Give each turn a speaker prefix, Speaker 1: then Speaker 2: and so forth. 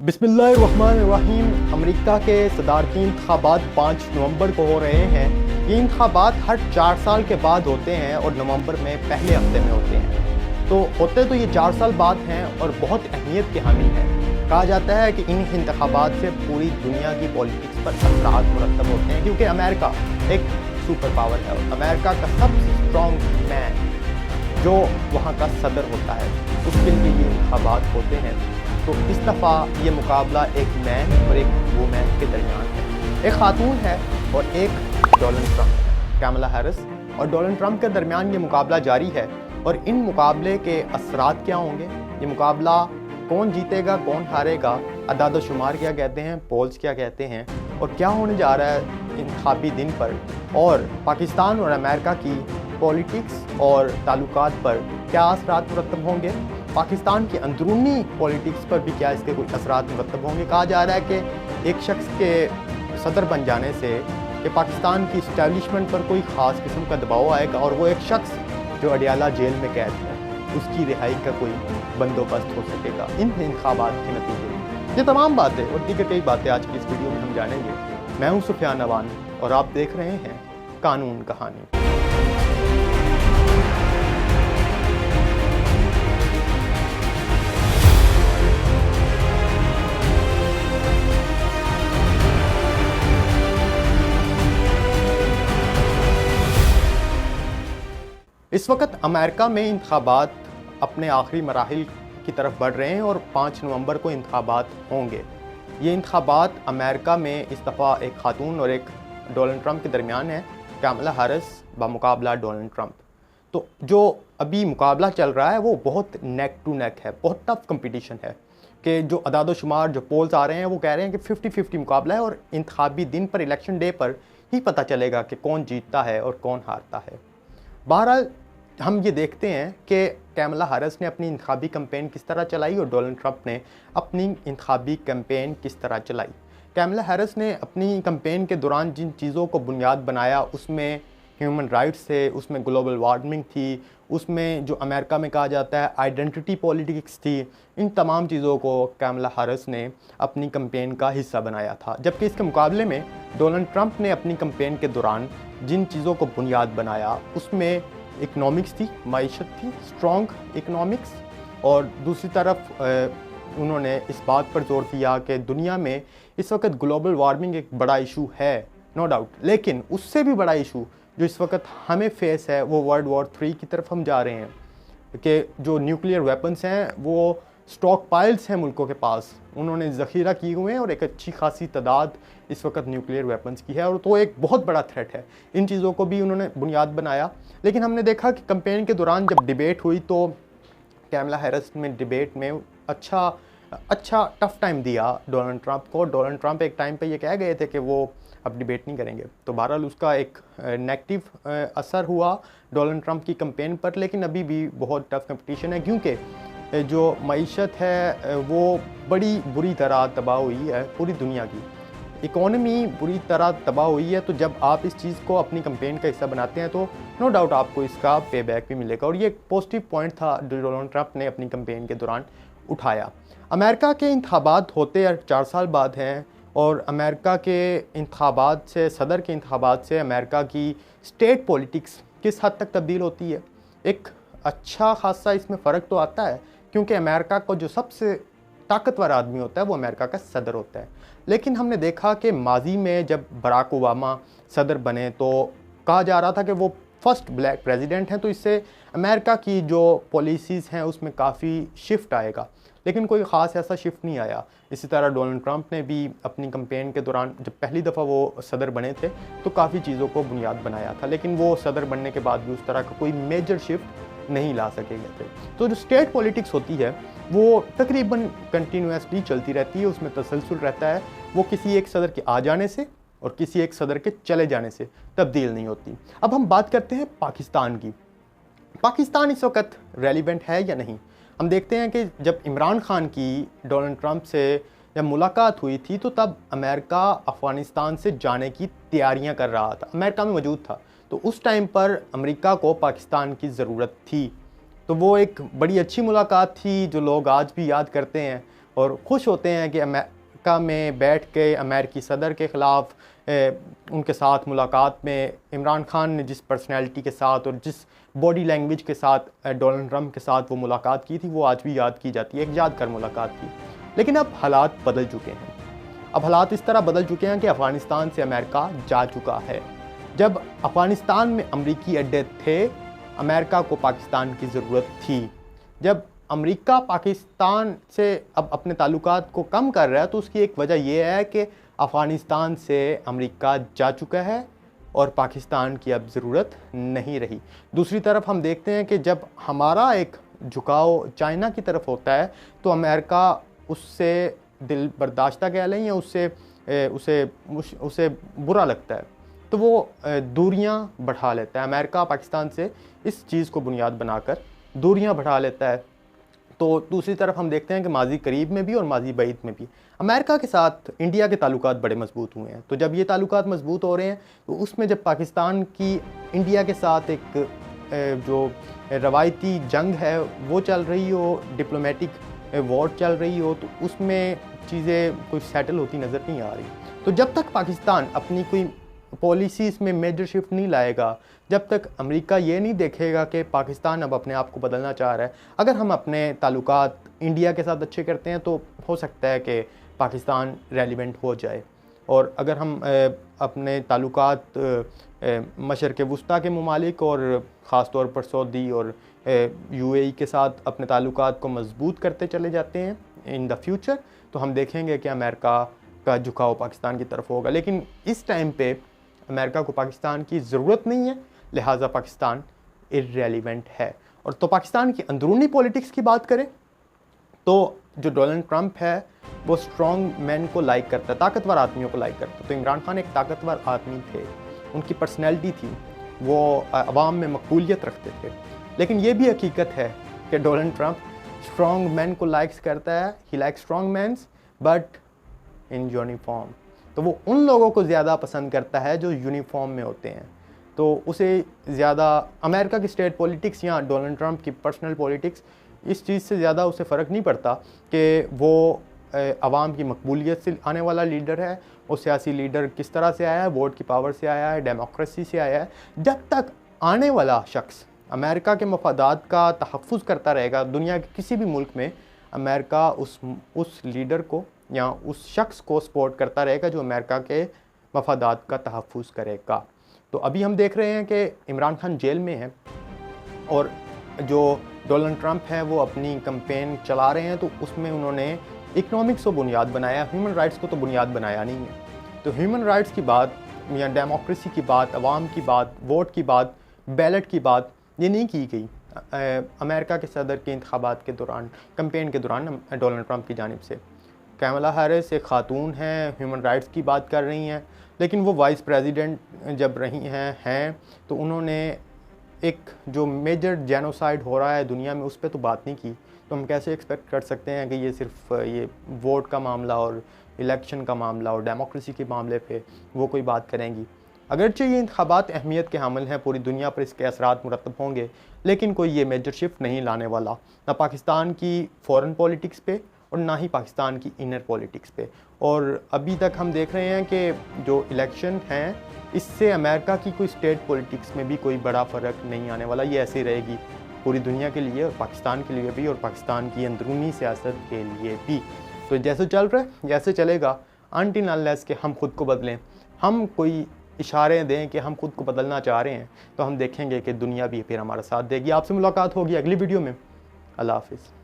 Speaker 1: बिस्मिल्लाहिर्रहमानिर्रहीम। अमेरिका के सदारती इंतखाबात 5 नवंबर को हो रहे हैं। ये इंतखाबात हर 4 साल के बाद होते हैं और नवंबर में पहले हफ्ते में होते हैं। तो होते तो ये 4 साल बाद हैं और बहुत अहमियत के हामिल हैं। कहा जाता है कि इन इंतखाबात से पूरी दुनिया की पॉलिटिक्स पर असरात मुरतब होते हैं, क्योंकि अमेरिका एक सुपर पावर है और अमेरिका का सबसे स्ट्रॉन्ग मैन जो वहाँ का सदर होता है, उसके लिए ये इंतखाबात होते हैं। तो इस दफ़ा ये मुकाबला एक मैन और एक वुमेन के दरमियान है। एक खातून है और एक डोनाल्ड ट्रंप है, कैमला हैरिस और डोनाल्ड ट्रंप के दरमियान ये मुकाबला जारी है। और इन मुकाबले के असरात क्या होंगे, ये मुकाबला कौन जीतेगा कौन हारेगा, अदाद शुमार क्या कहते हैं, पोल्स क्या कहते हैं, और क्या होने जा रहा है इंतखाबी दिन पर, और पाकिस्तान और अमेरिका की पॉलिटिक्स और ताल्लुकात पर क्या असरात मुरतब होंगे, पाकिस्तान की अंदरूनी पॉलिटिक्स पर भी क्या इसके कोई असरात मुरतब होंगे। कहा जा रहा है कि एक शख्स के सदर बन जाने से कि पाकिस्तान की इस्टेब्लिशमेंट पर कोई ख़ास किस्म का दबाव आएगा और वो एक शख्स जो अडियाला जेल में कैद है उसकी रिहाई का कोई बंदोबस्त हो सकेगा इन इंतखाबात के नतीजे में। ये तमाम बातें और दीगर कई बातें आज की इस वीडियो में हम जानेंगे। मैं हूँ सुफियान अवान और आप देख रहे हैं कानून कहानी। इस वक्त अमेरिका में इंतखाबात अपने आखिरी मराहिल की तरफ बढ़ रहे हैं और 5 नवंबर को इंतखाबात होंगे। ये इंतखाबात अमेरिका में इस दफ़ा एक खातून और एक डोनाल्ड ट्रंप के दरमियान है, कैमला हैरिस बामुकाबला डोनाल्ड ट्रंप। तो जो अभी मुकाबला चल रहा है वो बहुत नेक टू नेक है, बहुत टफ कंपटीशन है कि जो अदाद शुमार जो पोल्स आ रहे हैं वो कह रहे हैं कि 50-50 मुकाबला है और इंतखाबी दिन पर, इलेक्शन डे पर ही पता चलेगा कि कौन जीतता है और कौन हारता है। बहरहाल हम ये देखते हैं कि कैमला हैरिस ने अपनी इंतखाबी कैंपेन किस तरह चलाई और डोनाल्ड ट्रंप ने अपनी इंतखाबी कैंपेन किस तरह चलाई। कैमला हैरिस ने अपनी कैंपेन के दौरान जिन चीज़ों को बुनियाद बनाया उसमें ह्यूमन राइट्स थे, उसमें ग्लोबल वार्मिंग थी, उसमें जो अमेरिका में कहा जाता है आइडेंटिटी पॉलिटिक्स थी, इन तमाम चीज़ों को कैमला हैरिस ने अपनी कैंपेन का हिस्सा बनाया था। जबकि इसके मुकाबले में डोनाल्ड ट्रंप ने अपनी कैंपेन के दौरान जिन चीज़ों को बुनियाद बनाया उसमें इकनॉमिक्स थी, मईशत थी, स्ट्रॉन्ग इकनॉमिक्स, और दूसरी तरफ उन्होंने इस बात पर जोर दिया कि दुनिया में इस वक्त ग्लोबल वार्मिंग एक बड़ा इशू है, नो डाउट, लेकिन उससे भी बड़ा इशू जो इस वक्त हमें फेस है वो वर्ल्ड वॉर 3 की तरफ हम जा रहे हैं कि जो न्यूक्लियर वेपन्स हैं वो स्टॉक पाइल्स हैं मुल्कों के पास, उन्होंने ज़ख़ीरा किए हुए हैं और एक अच्छी खासी तादाद इस वक्त न्यूक्लियर वेपन्स की है और तो एक बहुत बड़ा थ्रेट है। इन चीज़ों को भी उन्होंने बुनियाद बनाया। लेकिन हमने देखा कि कैंपेन के दौरान जब डिबेट हुई तो कैमला हैरिस में डिबेट में अच्छा टफ टाइम दिया डोनाल्ड ट्रंप को। डोनाल्ड ट्रंप एक टाइम पे ये कह गए थे कि वो अब डिबेट नहीं करेंगे, तो बहरहाल उसका एक नेगेटिव असर हुआ डोनाल्ड ट्रंप की कैंपेन पर। लेकिन अभी भी बहुत टफ कंपटीशन है क्योंकि जो मईशत है वो बड़ी बुरी तरह तबाह हुई है, पूरी दुनिया की इकोनॉमी बुरी तरह तबाह हुई है। तो जब आप इस चीज़ को अपनी कैंपेन का हिस्सा बनाते हैं तो नो डाउट आपको इसका पे बैक भी मिलेगा, और ये एक पॉजिटिव पॉइंट था जो डोनाल्ड ट्रंप ने अपनी कैंपेन के दौरान उठाया। अमेरिका के इंतखाबात होते 4 साल बाद हैं और अमेरिका के इंतखाबात से, सदर के इंतखाबात से अमेरिका की स्टेट पॉलिटिक्स किस हद तक तब्दील होती है, एक अच्छा खासा इसमें फ़र्क तो आता है क्योंकि अमेरिका को जो सबसे ताकतवर आदमी होता है वो अमेरिका का सदर होता है। लेकिन हमने देखा कि माजी में जब बराक ओबामा सदर बने तो कहा जा रहा था कि वो फर्स्ट ब्लैक प्रेसिडेंट हैं, तो इससे अमेरिका की जो पॉलिसीज़ हैं उसमें काफ़ी शिफ्ट आएगा, लेकिन कोई ख़ास ऐसा शिफ्ट नहीं आया। इसी तरह डोनाल्ड ट्रंप ने भी अपनी कैंपेन के दौरान जब पहली दफ़ा वो सदर बने थे तो काफ़ी चीज़ों को बुनियाद बनाया था, लेकिन वो सदर बनने के बाद भी उस तरह का कोई मेजर शिफ्ट नहीं ला सकेंगे थे। तो जो स्टेट पॉलिटिक्स होती है वो तकरीबन कंटिन्यूसली चलती रहती है, उसमें तसलसल रहता है, वो किसी एक सदर के आ जाने से और किसी एक सदर के चले जाने से तब्दील नहीं होती। अब हम बात करते हैं पाकिस्तान की। पाकिस्तान इस वक्त रेलिवेंट है या नहीं। हम देखते हैं कि जब इमरान खान की डोनाल्ड ट्रंप से जब मुलाकात हुई थी तो तब अमेरिका अफ़गानिस्तान से जाने की तैयारियां कर रहा था, अमेरिका में मौजूद था, तो उस टाइम पर अमेरिका को पाकिस्तान की ज़रूरत थी। तो वो एक बड़ी अच्छी मुलाकात थी जो लोग आज भी याद करते हैं और खुश होते हैं कि अमेरिका में बैठ के अमेरिकी सदर के ख़िलाफ़ उनके साथ मुलाकात में इमरान खान ने जिस पर्सनैलिटी के साथ और जिस बॉडी लैंग्वेज के साथ डोनाल्ड ट्रंप के साथ वो मुलाकात की थी, वो आज भी याद की जाती है, एक यादगार मुलाकात थी। लेकिन अब हालात बदल चुके हैं। अब हालात इस तरह बदल चुके हैं कि अफ़गानिस्तान से अमेरिका जा चुका है। जब अफ़गानिस्तान में अमरीकी अड्डे थे, अमेरिका को पाकिस्तान की ज़रूरत थी। जब अमेरिका पाकिस्तान से अब अपने ताल्लुकात को कम कर रहा है, तो उसकी एक वजह यह है कि अफ़गानिस्तान से अमेरिका जा चुका है और पाकिस्तान की अब ज़रूरत नहीं रही। दूसरी तरफ हम देखते हैं कि जब हमारा एक झुकाव चाइना की तरफ होता है, तो अमेरिका उससे दिल बर्दाश्ता कह लें या उसे बुरा लगता है, तो वो दूरियां बढ़ा लेता है। अमेरिका पाकिस्तान से इस चीज़ को बुनियाद बनाकर दूरियां बढ़ा लेता है। तो दूसरी तरफ हम देखते हैं कि माजी करीब में भी और माजी बईद में भी अमेरिका के साथ इंडिया के ताल्लुकात बड़े मजबूत हुए हैं। तो जब ये ताल्लुकात मजबूत हो रहे हैं, तो उसमें जब पाकिस्तान की इंडिया के साथ एक जो रवायती जंग है वो चल रही हो, डिप्लोमेटिक वॉर चल रही हो, तो उसमें चीज़ें कोई सेटल होती नज़र नहीं आ रही। तो जब तक पाकिस्तान अपनी कोई पॉलिसीज़ में मेजर शिफ्ट नहीं लाएगा, जब तक अमेरिका ये नहीं देखेगा कि पाकिस्तान अब अपने आप को बदलना चाह रहा है, अगर हम अपने ताल्लुकात इंडिया के साथ अच्छे करते हैं तो हो सकता है कि पाकिस्तान रेलिवेंट हो जाए। और अगर हम अपने ताल्लुकात मशरक़ वुस्ता के ममालिक और ख़ास तौर पर सऊदी और UAE के साथ अपने ताल्लुकात को मजबूत करते चले जाते हैं इन द फ्यूचर, तो हम देखेंगे कि अमेरिका का झुकाव पाकिस्तान की तरफ होगा। लेकिन इस टाइम पे अमेरिका को पाकिस्तान की ज़रूरत नहीं है, लिहाजा पाकिस्तान इर्रेलिवेंट है। और तो पाकिस्तान की अंदरूनी पॉलिटिक्स की बात करें तो जो डोनाल्ड ट्रंप है वो स्ट्रॉन्ग मैन को लाइक करता है, ताकतवर आदमियों को लाइक करता है। तो इमरान खान एक ताकतवर आदमी थे, उनकी पर्सनैलिटी थी, वो अवाम में मकबूलियत रखते थे। लेकिन ये भी हकीकत है कि डोनाल्ड ट्रंप स्ट्रॉन्ग मैन को लाइक्स करता है, he like strong mans but in uniform. तो वो उन लोगों को ज़्यादा पसंद करता है जो यूनिफॉर्म में होते हैं। तो उसे ज़्यादा अमेरिका की स्टेट पॉलिटिक्स या डोनाल्ड ट्रंप की पर्सनल पॉलिटिक्स, इस चीज़ से ज़्यादा उसे फ़र्क नहीं पड़ता कि वो आवाम की मकबूलियत से आने वाला लीडर है, वो सियासी लीडर किस तरह से आया है, वोट की पावर से आया है, डेमोक्रेसी से आया है। जब तक आने वाला शख्स अमेरिका के मफादात का तहफ़्फ़ुज़ करता रहेगा, दुनिया के किसी भी मुल्क में अमेरिका उस लीडर को या उस शख्स को सपोर्ट करता रहेगा जो अमेरिका के मफादात का तहफ़्फ़ुज़ करेगा। तो अभी हम देख रहे हैं कि इमरान खान जेल में है और जो डोनाल्ड ट्रंप है वो अपनी कैंपेन चला रहे हैं, तो उसमें उन्होंने इकनॉमिक्स को बुनियाद बनाया, ह्यूमन राइट्स को तो बुनियाद बनाया नहीं है। तो ह्यूमन राइट्स की बात या डेमोक्रेसी की बात, अवाम की बात, वोट की बात, बैलेट की बात ये नहीं की गई अमेरिका के सदर के इंतखाबात के दौरान, कैंपेन के दौरान डोनाल्ड ट्रंप की जानिब से। कैमला हैरिस एक खातून हैं, ह्यूमन राइट्स की बात कर रही हैं, लेकिन वो वाइस प्रेसिडेंट जब रही हैं तो उन्होंने एक जो मेजर जेनोसाइड हो रहा है दुनिया में उस पर तो बात नहीं की। तो हम कैसे एक्सपेक्ट कर सकते हैं कि ये सिर्फ ये वोट का मामला और इलेक्शन का मामला और डेमोक्रेसी के मामले पे वो कोई बात करेंगी। अगरचे ये इंतखाबात अहमियत के हामिल हैं, पूरी दुनिया पर इसके असरात मुरतब होंगे, लेकिन कोई ये मेजर शिफ्ट नहीं लाने वाला, ना पाकिस्तान की फ़ॉरेन पॉलिटिक्स पे और ना ही पाकिस्तान की इनर पॉलिटिक्स पे। और अभी तक हम देख रहे हैं कि जो इलेक्शन हैं इससे अमेरिका की कोई स्टेट पॉलिटिक्स में भी कोई बड़ा फ़र्क नहीं आने वाला। ये ऐसे ही रहेगी पूरी दुनिया के लिए और पाकिस्तान के लिए भी और पाकिस्तान की अंदरूनी सियासत के लिए भी। तो जैसे चल रहा है जैसे चलेगा, अनटिल अनलेस के हम खुद को बदलें, हम कोई इशारे दें कि हम खुद को बदलना चाह रहे हैं, तो हम देखेंगे कि दुनिया भी फिर हमारा साथ देगी। आपसे मुलाकात होगी अगली वीडियो में। अल्लाह हाफ़िज़।